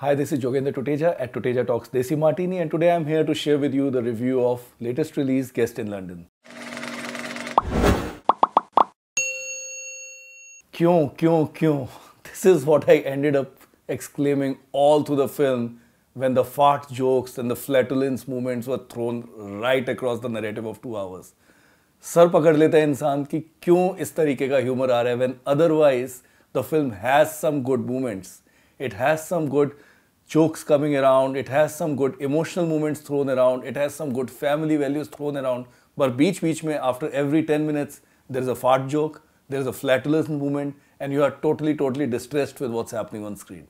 Hi, this is Jogendra Tuteja at Tuteja Talks Desimartini, and today I'm here to share with you the review of latest release Guest in London. Kyun? This is what I ended up exclaiming all through the film when the fart jokes and the flatulence moments were thrown right across the narrative of 2 hours. Sir पकड़ लेता है इंसान कि क्यों इस तरीके का humour आ रहा है when otherwise the film has some good moments. It has some good jokes coming around, it has some good emotional moments thrown around, it has some good family values thrown around, but बीच में after every 10 minutes there is a fart joke, there is a flatulence moment and you are totally distressed with what's happening on screen.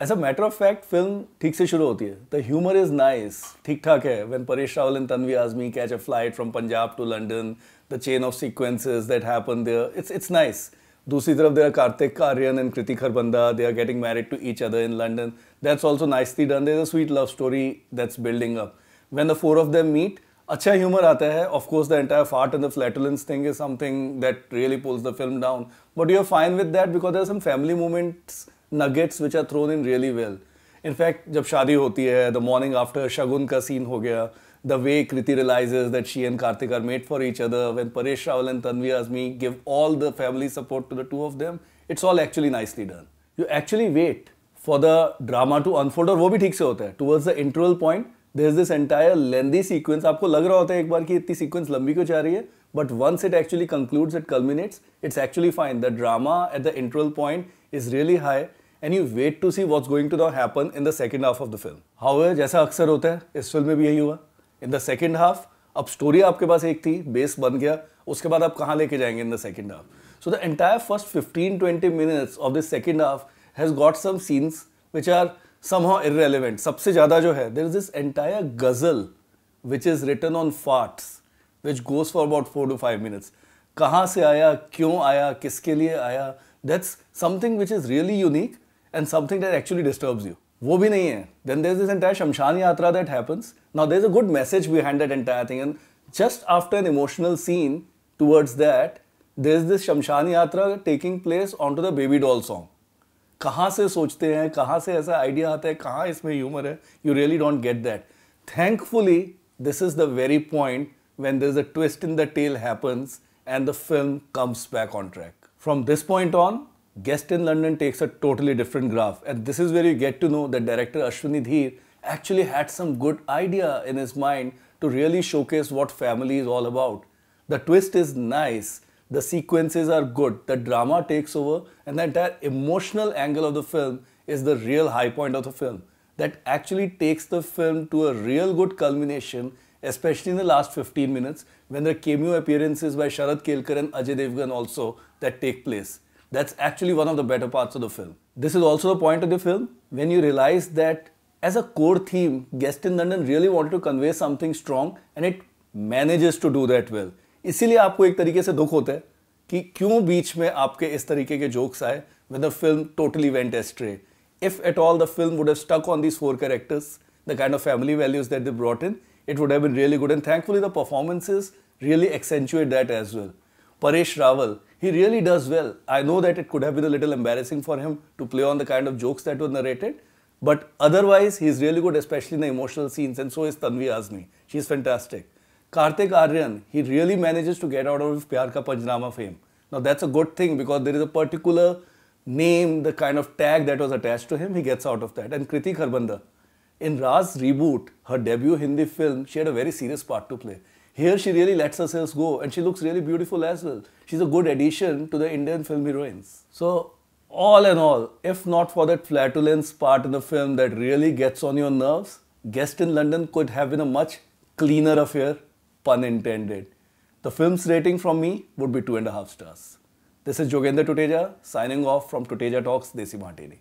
As a matter of fact, film ठीक से शुरू होती है. The humor is nice, ठीक ठाक है. When Paresh, Rawal and Tanvi Azmi catch a flight from Punjab to London, the chain of sequences that happen there, it's nice. दूसरी तरफ there are Kartik, Aaryan and Kriti Kharbanda. They are getting married to each other in London. That's also nicely done. There's a sweet love story that's building up. When the four of them meet, अच्छा humor आता है. Of course, the entire fart and the flatulence thing is something that really pulls the film down. But you're fine with that because there are some family moments, nuggets which are thrown in really well. In fact, जब शादी होती है, the morning after शगुन का scene हो गया, the way Kriti realizes that she and Kartik are made for each other, when Paresh, Rawal and Tanvi Azmi give all the family support to the two of them, it's all actually nicely done. You actually wait for the drama to unfold और वो भी ठीक से होता है. Towards the interval point, there's this entire lengthy sequence. आपको लग रहा होता है एक बार कि इतनी sequence लंबी क्यों जा रही है, but once it actually concludes, it culminates, it's actually fine. The drama at the interval point is really high and you wait to see what's going to happen in the second half of the film. However, जैसा अक्सर होता है, इस film में भी यही हुआ. In the second half, अब स्टोरी आपके पास एक थी, बेस बन गया, उसके बाद आप कहाँ लेके जाएंगे in the second half. So the entire first 15-20 minutes of this second half has got some scenes which are somehow irrelevant. सबसे ज़्यादा जो है, there is this entire ghazal which is written on farts, which goes for about 4 to 5 minutes. कहाँ से आया, क्यों आया, किसके लिए आया? That's something which is really unique and something that actually disturbs you. वो भी नहीं है. Then there's this entire Shamshan Yatra that happens. Now there's a good message behind that entire thing, and just after an emotional scene towards that, there's this Shamshan Yatra taking place onto the Baby Doll song. कहाँ से सोचते हैं, कहाँ से ऐसा idea आता है, कहाँ इसमें ह्यूमर है? You really don't get that. Thankfully, this is the very point when there's a twist in the tale happens and the film comes back on track. From this point on, Guest in London takes a totally different graph, and this is where you get to know that director Ashwini Dheer actually had some good idea in his mind to really showcase what family is all about. The twist is nice, the sequences are good, the drama takes over, and the entire emotional angle of the film is the real high point of the film. That actually takes the film to a real good culmination, especially in the last 15 minutes when there are cameo appearances by Sharad Kelkar and Ajay Devgan also that take place. That's actually one of the better parts of the film. This is also the point of the film when you realize that as a core theme, Guest in London really wanted to convey something strong and it manages to do that well. इसीलिए आपको एक तरीके से दुख होता है कि क्यों बीच में आपके इस तरीके के jokes आए when the film totally went astray. If at all the film would have stuck on these 4 characters, the kind of family values that they brought in, it would have been really good, and thankfully the performances really accentuate that as well. Paresh Rawal, he really does well. I know that it could have been a little embarrassing for him to play on the kind of jokes that were narrated, but otherwise he's really good, especially in the emotional scenes, and so is Tanvi Azmi. She's fantastic. Kartik Aaryan, he really manages to get out of his Pyar Ka Panjnama fame. Now that's a good thing because there is a particular name, the kind of tag that was attached to him, he gets out of that. And Kriti Kharbanda, in Ra's reboot, her debut Hindi film, she had a very serious part to play. Here she really lets herself go and she looks really beautiful as well. She's a good addition to the Indian film heroines. So all in all, if not for that flatulence part in the film that really gets on your nerves, Guest in London could have been a much cleaner affair, pun intended. The film's rating from me would be 2.5 stars. This is Jogendra Tuteja signing off from Tuteja Talks Desimartini.